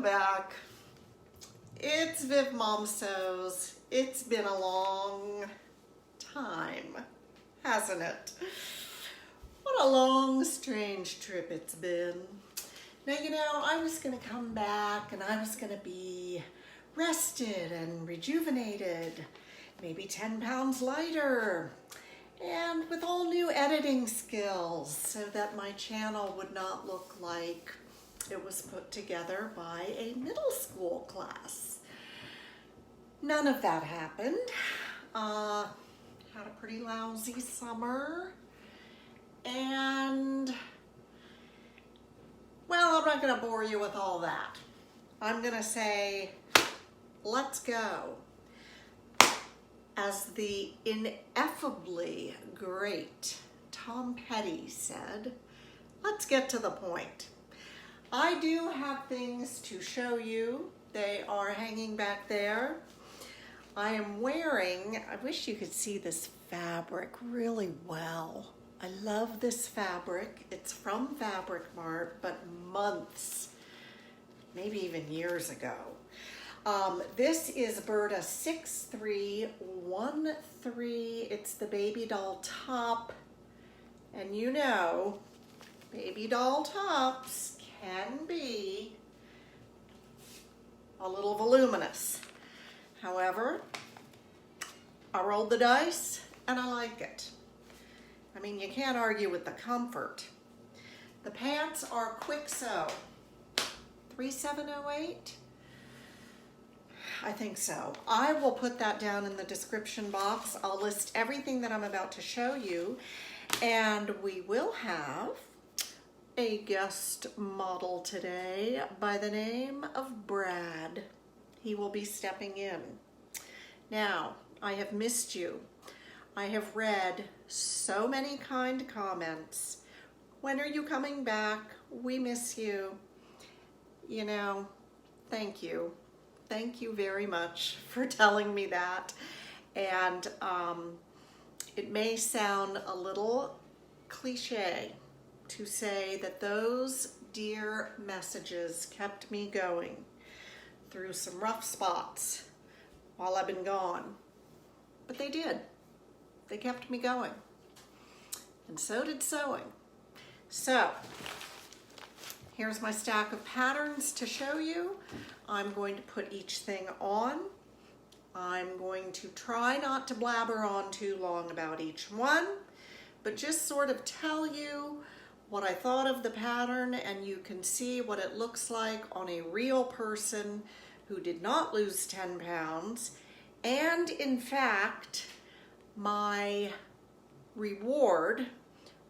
Welcome back. It's Viv Mom Sews. It's been a long time, hasn't it? What a long, strange trip it's been. Now, you know, I was going to come back and I was going to be rested and rejuvenated, maybe 10 pounds lighter, and with all new editing skills so that my channel would not look like it was put together by a middle school class. None of that happened. Had a pretty lousy summer. And, well, I'm not going to bore you with all that. I'm going to say, let's go. As the ineffably great Tom Petty said, let's get to the point. I do have things to show you. They are hanging back there. I am wearing, I wish you could see this fabric really well. I love this fabric. It's from Fabric Mart, but months, maybe even years ago. This is Burda 6313. It's the baby doll top. And you know, baby doll tops can be a little voluminous. However, I rolled the dice and I like it. I mean, you can't argue with the comfort. The pants are Kwik Sew. 3708? I think so. I will put that down in the description box. I'll list everything that I'm about to show you, and we will have a guest model today by the name of Brad. He will be stepping in. Now, I have missed you. I have read so many kind comments. When are you coming back? We miss you. You know, thank you. Thank you very much for telling me that. And it may sound a little cliche to say that those dear messages kept me going through some rough spots while I've been gone. But they did. They kept me going. And so did sewing. So, here's my stack of patterns to show you. I'm going to put each thing on. I'm going to try not to blabber on too long about each one, but just sort of tell you what I thought of the pattern, and you can see what it looks like on a real person who did not lose 10 pounds. And in fact, my reward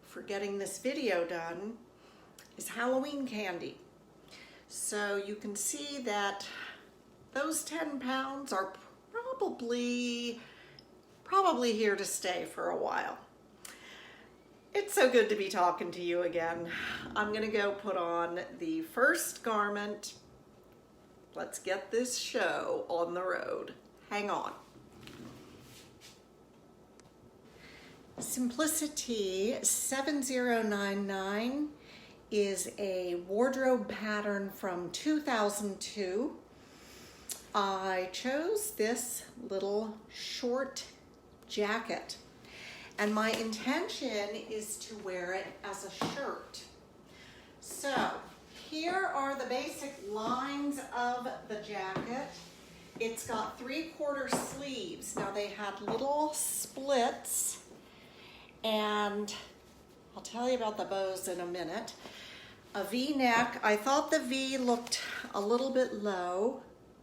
for getting this video done is Halloween candy. So you can see that those 10 pounds are probably here to stay for a while. It's so good to be talking to you again. I'm gonna go put on the first garment. Let's get this show on the road. Hang on. Simplicity 7099 is a wardrobe pattern from 2002. I chose this little short jacket, and my intention is to wear it as a shirt. So here are the basic lines of the jacket. It's got 3/4 sleeves. Now they had little splits, and I'll tell you about the bows in a minute. A V-neck. I thought the V looked a little bit low,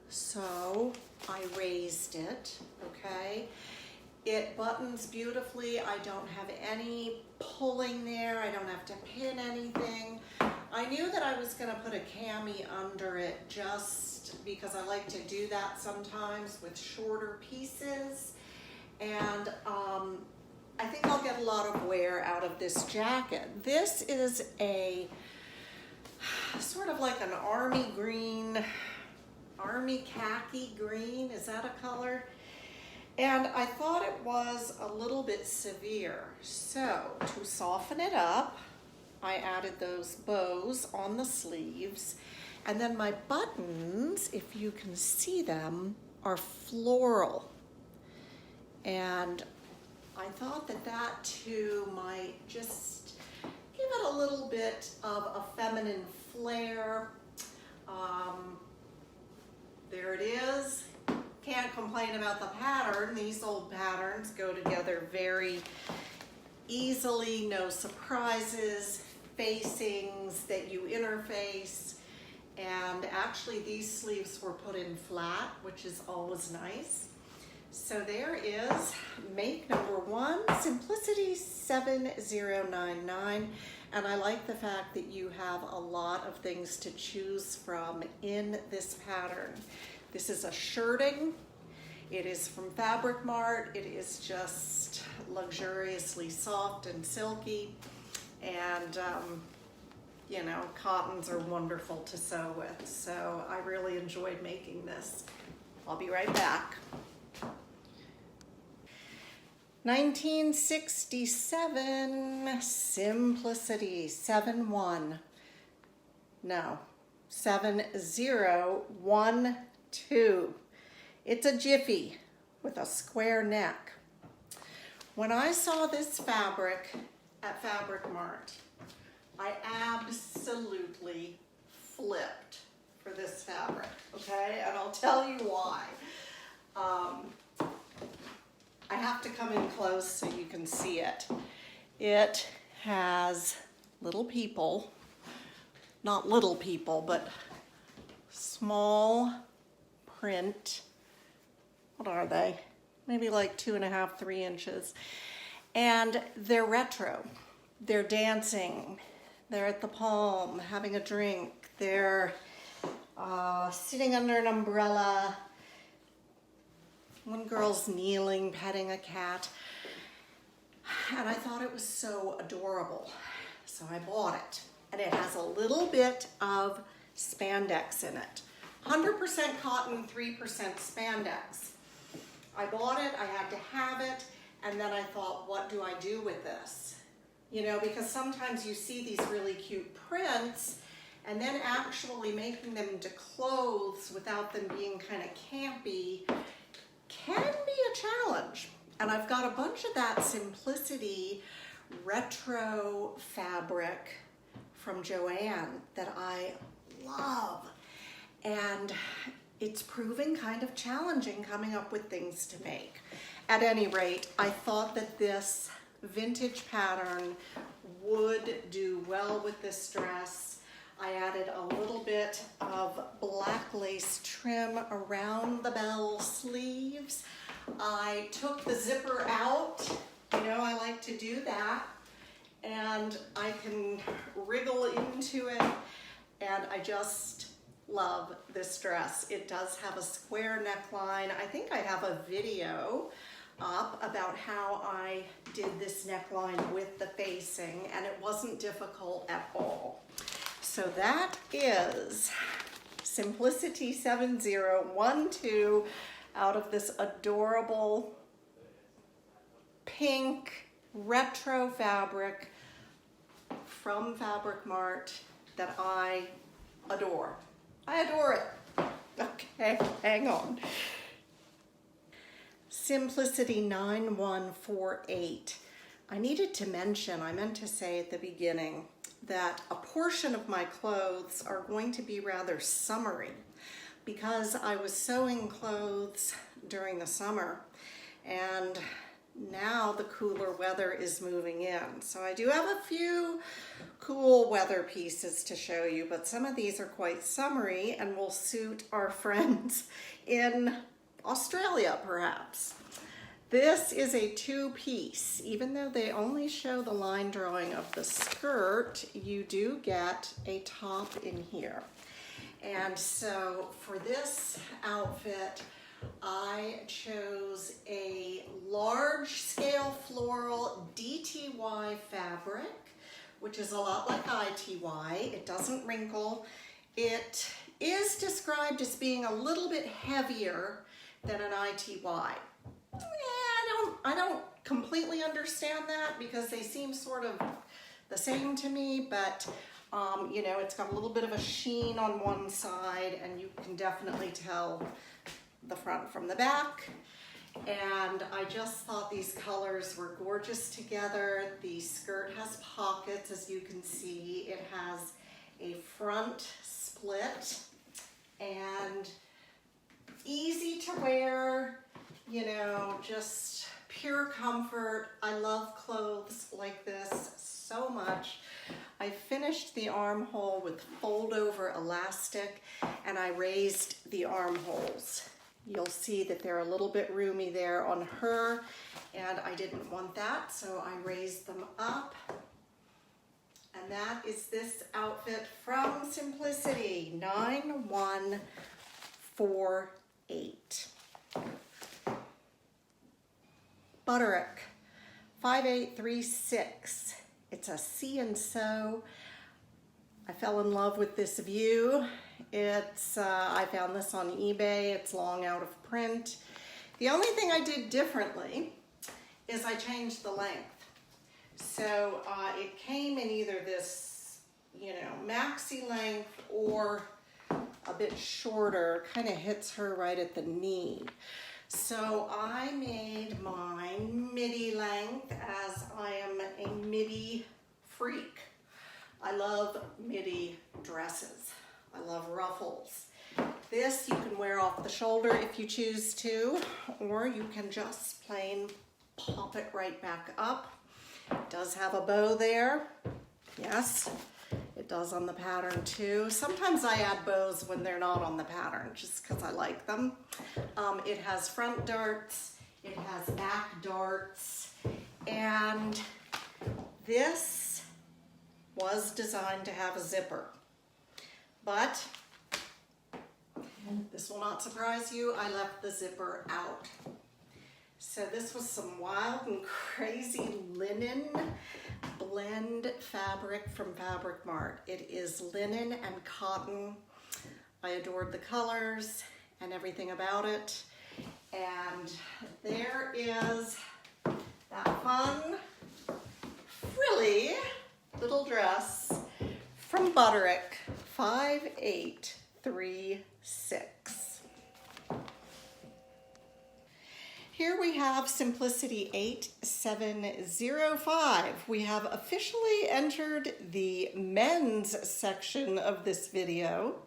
so I raised it, okay? It buttons beautifully. I don't have any pulling there. I don't have to pin anything. I knew that I was gonna put a cami under it just because I like to do that sometimes with shorter pieces. And I think I'll get a lot of wear out of this jacket. This is a sort of like an army green, army khaki green. Is that a color? And I thought it was a little bit severe. So to soften it up, I added those bows on the sleeves, And then my buttons, if you can see them, are floral. And I thought that that too might just give it a little bit of a feminine flair. There it is. Can't complain about the pattern. These old patterns go together very easily, no surprises, facings that you interface. And actually these sleeves were put in flat, which is always nice. So there is make number 1, Simplicity 7099. And I like the fact that you have a lot of things to choose from in this pattern. This is a shirting. It is from Fabric Mart. It is just luxuriously soft and silky. And you know, cottons are wonderful to sew with. So I really enjoyed making this. I'll be right back. 1967 Simplicity 7012. It's a jiffy with a square neck. When I saw this fabric at Fabric Mart, I absolutely flipped for this fabric, okay? And I'll tell you why. I have to come in close so you can see it. It has little people, not little people, but small print. What are they? Maybe like 2.5, 3 inches. And they're retro. They're dancing. They're at the Palm having a drink. They're sitting under an umbrella. One girl's kneeling, petting a cat. And I thought it was so adorable. So I bought it. And it has a little bit of spandex in it. 100% cotton, 3% spandex. I bought it, I had to have it, and then I thought, what do I do with this? You know, because sometimes you see these really cute prints, and then actually making them into clothes without them being kind of campy can be a challenge. And I've got a bunch of that Simplicity retro fabric from Joanne that I love. And it's proving kind of challenging coming up with things to make. At any rate, I thought that this vintage pattern would do well with this dress. I added a little bit of black lace trim around the bell sleeves. I took the zipper out. You know, I like to do that. And I can wriggle into it. And I just love this dress. It does have a square neckline. I think I have a video up about how I did this neckline with the facing, and it wasn't difficult at all. So that is Simplicity 7012 out of this adorable pink retro fabric from Fabric Mart that I adore. I adore it. Okay, hang on. Simplicity 9148. I needed to mention, I meant to say at the beginning, that a portion of my clothes are going to be rather summery because I was sewing clothes during the summer and now the cooler weather is moving in. So I do have a few cool weather pieces to show you, but some of these are quite summery and will suit our friends in Australia perhaps. This is a 2-piece. Even though they only show the line drawing of the skirt, you do get a top in here. And so for this outfit, I chose a large scale floral DTY fabric, which is a lot like ITY. It doesn't wrinkle. It is described as being a little bit heavier than an ITY. I don't completely understand that because they seem sort of the same to me, but You know, it's got a little bit of a sheen on one side, and you can definitely tell the front from the back. And I just thought these colors were gorgeous together. The skirt has pockets, as you can see. It has a front split and easy to wear, you know, just pure comfort. I love clothes like this so much. I finished the armhole with fold over elastic, and I raised the armholes. You'll see that they're a little bit roomy there on her, and I didn't want that, so I raised them up. And that is this outfit from Simplicity, 9148. Butterick, 5836. It's a see and sew. I fell in love with this view. I found this on eBay. It's long out of print. The only thing I did differently is I changed the length. So it came in either this, you know, maxi length or a bit shorter, kind of hits her right at the knee. So I made mine midi length, as I am a midi freak. I love midi dresses. I love ruffles. This you can wear off the shoulder if you choose to, or you can just plain pop it right back up. It does have a bow there. Yes, it does on the pattern too. Sometimes I add bows when they're not on the pattern, just because I like them. It has front darts, it has back darts, and this was designed to have a zipper. But this will not surprise you, I left the zipper out. So this was some wild and crazy linen blend fabric from Fabric Mart. It is linen and cotton. I adored the colors and everything about it. And there is that fun, frilly little dress from Butterick, 5836. Here we have Simplicity 8705. We have officially entered the men's section of this video.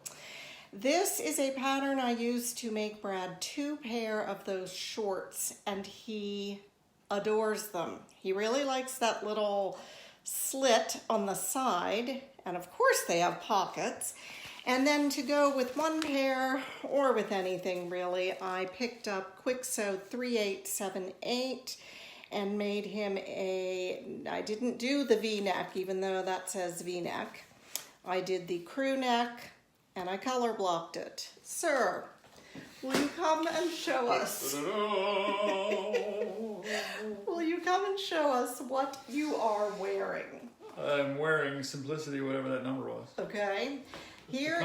This is a pattern I used to make Brad 2 pair of those shorts, and he adores them. He really likes that little slit on the side, and of course they have pockets. And then to go with one pair, or with anything really, I picked up Kwik Sew 3878 and made him I didn't do the V-neck, even though that says V-neck. I did the crew neck, and I color blocked it. Sir, will you come and show us? Will you come and show us what you are wearing? I'm wearing Simplicity, whatever that number was. Okay. Here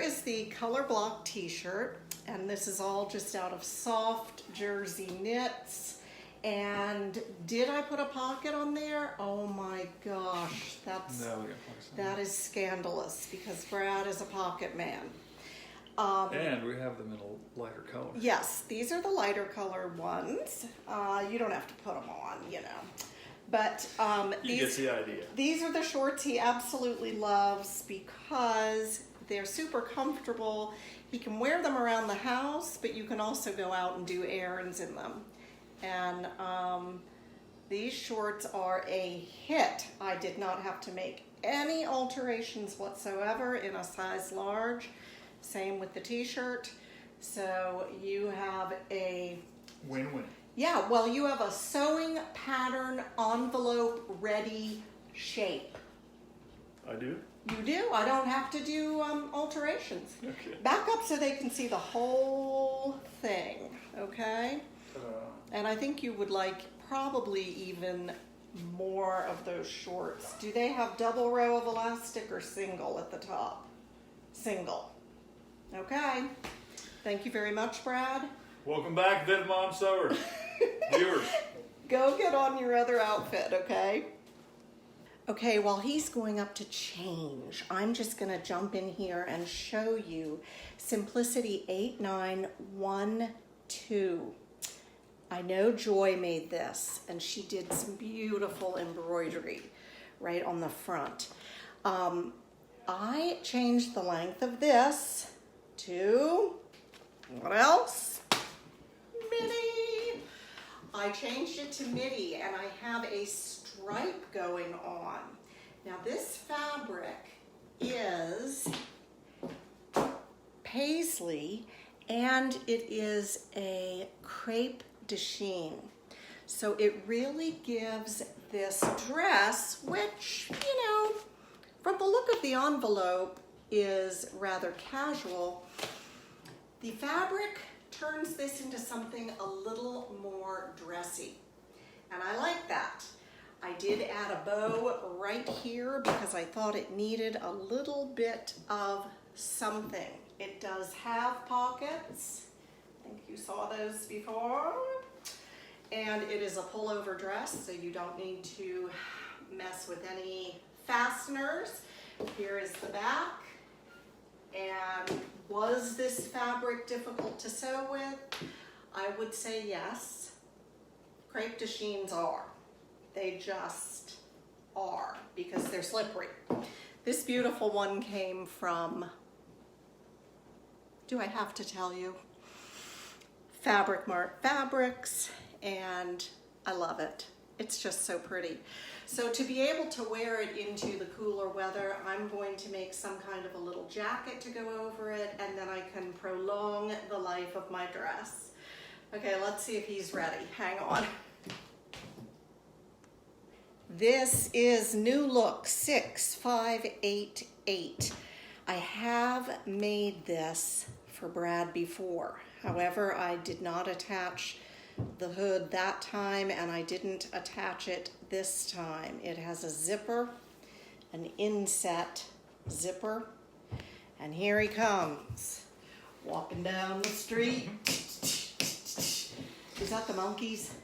is the color block t-shirt, and this is all just out of soft jersey knits. And did I put a pocket on there? Oh my gosh, that is scandalous, because Brad is a pocket man. And we have them in a lighter color. Yes, these are the lighter color ones. You don't have to put them on, you know. But you get the idea. These are the shorts he absolutely loves because they're super comfortable. He can wear them around the house, but you can also go out and do errands in them. And these shorts are a hit. I did not have to make any alterations whatsoever in a size large. Same with the t-shirt. So you have a win-win. Yeah, well, you have a sewing pattern envelope ready shape. I do? You do. I don't have to do alterations. Okay. Back up so they can see the whole thing, okay? And I think you would like probably even more of those shorts. Do they have double row of elastic or single at the top? Single. Okay. Thank you very much, Brad. Welcome back, Viv Mom Sewers. Viewers. Go get on your other outfit, okay? Okay, while he's going up to change, I'm just gonna jump in here and show you Simplicity 8912. I know Joy made this, and she did some beautiful embroidery right on the front. I changed the length of this to, what else? Midi. I changed it to midi, and I have a stripe going on. Now this fabric is Paisley, and it is a crepe de chine. So it really gives this dress, which, you know, from the look of the envelope is rather casual. The fabric turns this into something a little more dressy, and I like that. I did add a bow right here because I thought it needed a little bit of something. It does have pockets. I think you saw those before. And it is a pullover dress, so you don't need to mess with any fasteners. Here is the back. And was this fabric difficult to sew with? I would say yes. Crepe de chines are. They just are, because they're slippery. This beautiful one came from, do I have to tell you? Fabric Mart Fabrics, and I love it. It's just so pretty. So to be able to wear it into the cooler weather, I'm going to make some kind of a little jacket to go over it, and then I can prolong the life of my dress. Okay, let's see if he's ready. Hang on. This is New Look 6588. I have made this for Brad before. However, I did not attach the hood that time, and I didn't attach it this time. It has a zipper, an inset zipper, and here he comes, walking down the street. Is that the monkeys?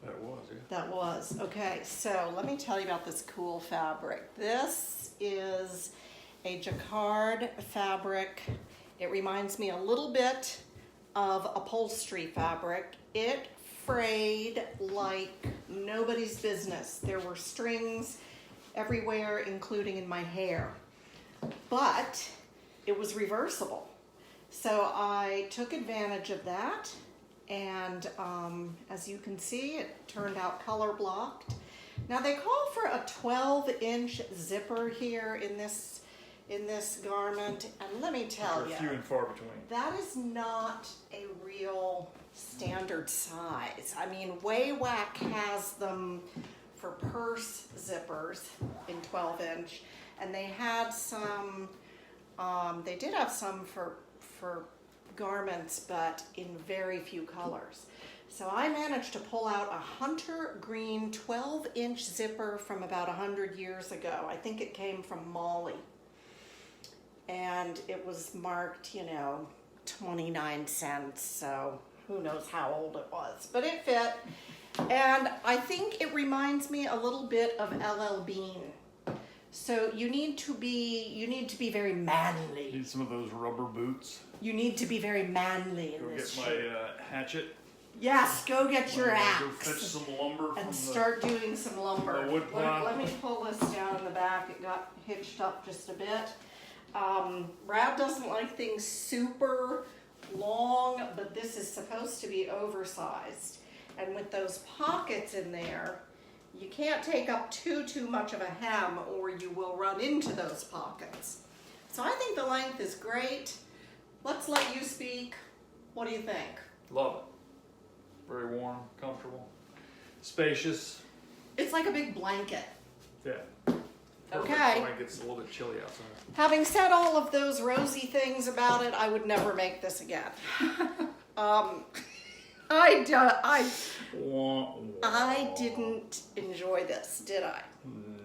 That was, yeah. That was. Okay, so let me tell you about this cool fabric. This is a Jacquard fabric. It reminds me a little bit of upholstery fabric. It frayed like nobody's business. There were strings everywhere, including in my hair. But it was reversible. So I took advantage of that, and as you can see, it turned out color blocked. Now they call for a 12-inch zipper here in this garment, and let me tell you, few and far between. that is not a real standard size. I mean, Waywack has them for purse zippers in 12-inch, and they had some, they did have some for garments, but in very few colors. So I managed to pull out a hunter green 12-inch zipper from about 100 years ago. I think it came from Molly. And it was marked, you know, 29 cents, so who knows how old it was, but it fit. And I think it reminds me a little bit of LL Bean. So you need to be very manly. Need some of those rubber boots. You need to be very manly in Go this get shape. my hatchet. Yes, go get your Go axe fetch some lumber from and start doing some lumber. the wood pile. Let me pull this down in the back. It got hitched up just a bit. Brad doesn't like things super long, but this is supposed to be oversized. And with those pockets in there, you can't take up too much of a hem, or you will run into those pockets. So I think the length is great. Let's let you speak. What do you think? Love it. Very warm, comfortable, spacious. It's like a big blanket. Yeah. Okay. When it gets a little bit chilly outside. Having said all of those rosy things about it, I would never make this again. I didn't enjoy this, did I?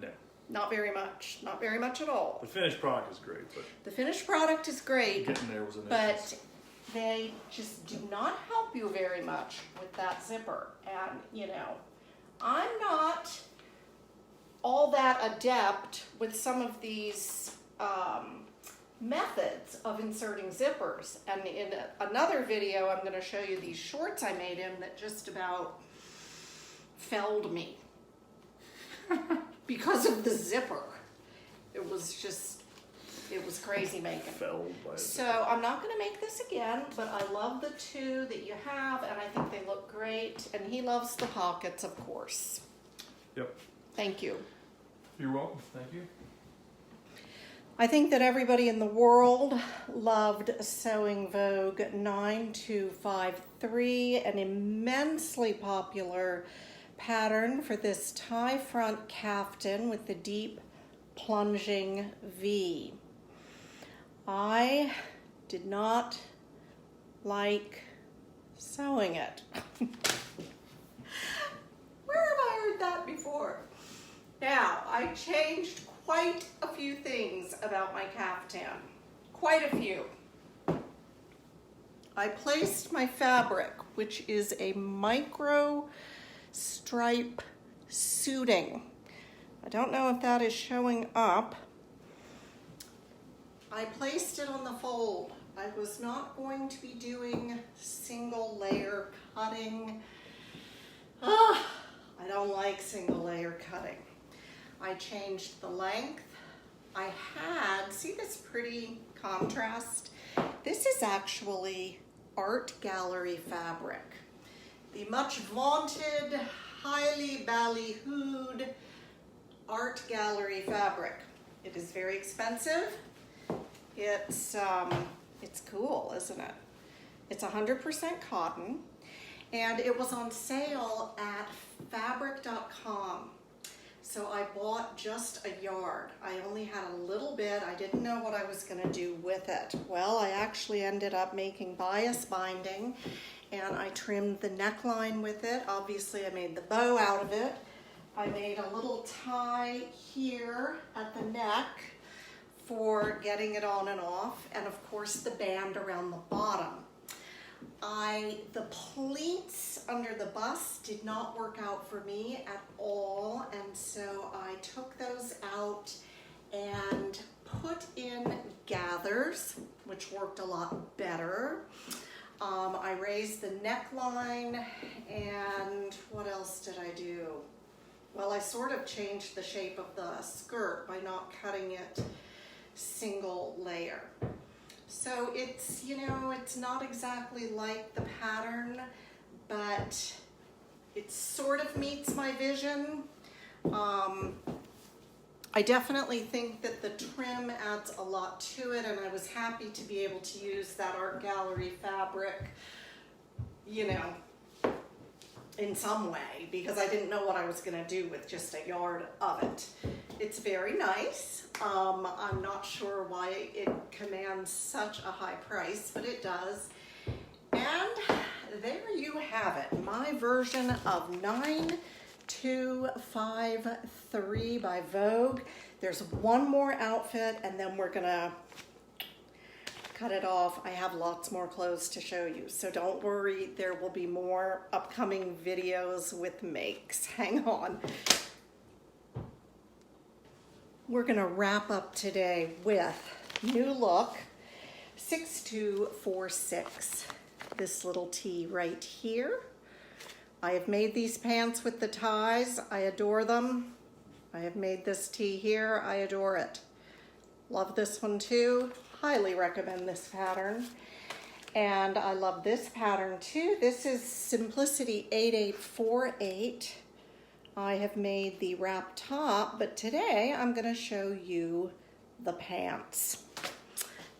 No. Not very much. Not very much at all. The finished product is great, but The finished product is great, getting there was an issue. but they just do not help you very much with that zipper. And, you know, I'm not all that adept with some of these methods of inserting zippers. And in another video, I'm going to show you these shorts I made him that just about felled me because of the zipper. It was crazy making. So I'm not going to make this again, but I love the two that you have, and I think they look great. And he loves the pockets, of course. Yep. Thank you. You're welcome. Thank you. I think that everybody in the world loved Sewing Vogue 9253, an immensely popular pattern for this tie front caftan with the deep plunging V. I did not like sewing it. Where have I heard that before? Now, I changed quite a few things about my caftan. Quite a few. I placed my fabric, which is a micro stripe suiting. I don't know if that is showing up. I placed it on the fold. I was not going to be doing single layer cutting. I don't like single layer cutting. I changed the length. I had, see this pretty contrast? This is actually art gallery fabric. The much vaunted, highly ballyhooed art gallery fabric. It is very expensive. It's cool, isn't it? It's 100% cotton, and it was on sale at fabric.com. So I bought just a yard. I only had a little bit. I didn't know what I was going to do with it. Well, I actually ended up making bias binding, and I trimmed the neckline with it. Obviously, I made the bow out of it. I made a little tie here at the neck for getting it on and off, and of course the band around the bottom. The pleats under the bust did not work out for me at all, and so I took those out and put in gathers, which worked a lot better. I raised the neckline, and what else did I do? Well, I sort of changed the shape of the skirt by not cutting it single layer. So it's, you know, it's not exactly like the pattern, but it sort of meets my vision. I definitely think that the trim adds a lot to it, and I was happy to be able to use that art gallery fabric, you know, in some way, because I didn't know what I was going to do with just a yard of it. It's very nice. I'm not sure why it commands such a high price, but it does. And there you have it, my version of 9253 by Vogue. There's one more outfit, and then we're gonna cut it off. I have lots more clothes to show you, so don't worry, there will be more upcoming videos with makes. Hang on. We're gonna wrap up today with new look 6246. This little tee right here. I have made these pants with the ties. I adore them. I have made this tee here. I adore it. Love this one too. Highly recommend this pattern. And I love this pattern too. This is Simplicity 8848. I have made the wrap top, but today I'm going to show you the pants.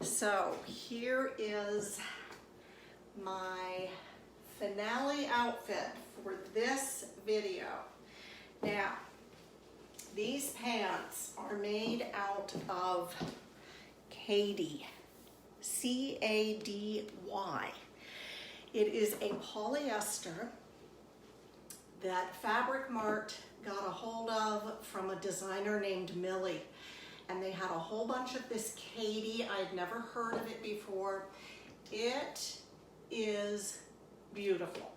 So here is my finale outfit for this video. Now, these pants are made out of cady, C-A-D-Y. It is a polyester that Fabric Mart got a hold of from a designer named Millie. And they had a whole bunch of this cady. I'd never heard of it before. It is beautiful.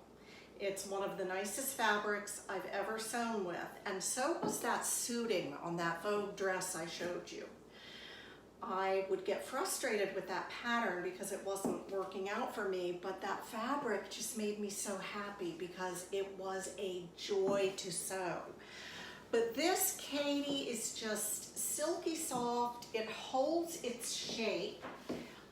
It's one of the nicest fabrics I've ever sewn with, and so was that suiting on that Vogue dress I showed you. I would get frustrated with that pattern because it wasn't working out for me, but that fabric just made me so happy because it was a joy to sew. But this cady is just silky soft. It holds its shape.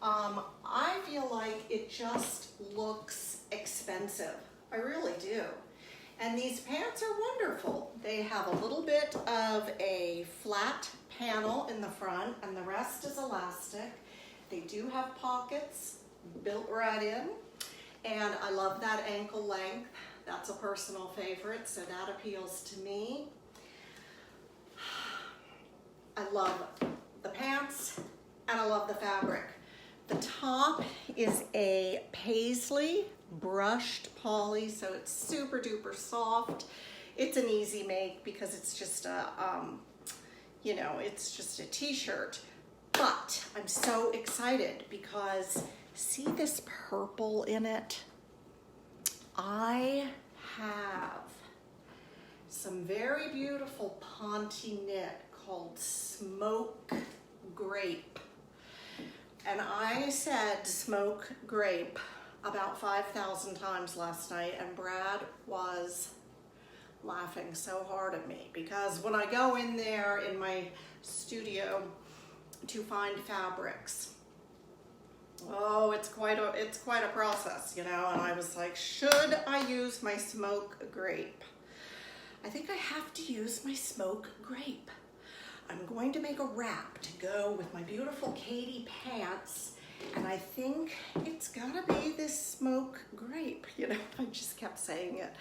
I feel like it just looks expensive. I really do. And these pants are wonderful. They have a little bit of a flat panel in the front and the rest is elastic. They do have pockets built right in. And I love that ankle length. That's a personal favorite, so that appeals to me. I love the pants and I love the fabric. The top is a Paisley brushed poly, so it's super duper soft. It's an easy make because it's just a, you know, it's just a t-shirt. But I'm so excited because see this purple in it? I have some very beautiful Ponte knit called Smoke Grape. And I said smoke grape about 5,000 times last night, and Brad was laughing so hard at me because when I go in there in my studio to find fabrics, oh, it's quite a process, you know, and I was like, should I use my smoke grape? I think I have to use my smoke grape. I'm going to make a wrap to go with my beautiful cady pants, and I think it's gotta be this smoke grape. You know, I just kept saying it,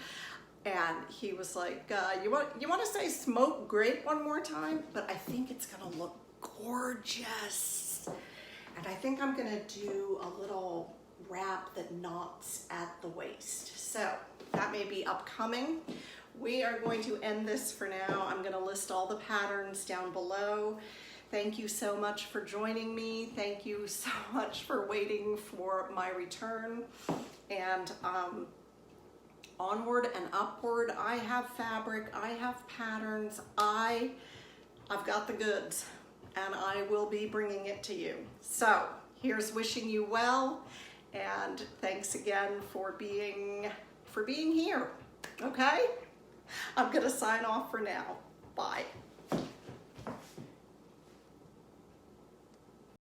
and he was like, "You want to say smoke grape one more time?" But I think it's gonna look gorgeous, and I think I'm gonna do a little wrap that knots at the waist. So that may be upcoming. We are going to end this for now. I'm going to list all the patterns down below. Thank you so much for joining me. Thank you so much for waiting for my return. And onward and upward. I have fabric. I have patterns. I've got the goods, and I will be bringing it to you. So here's wishing you well, and thanks again for being here. Okay? I'm gonna sign off for now. Bye.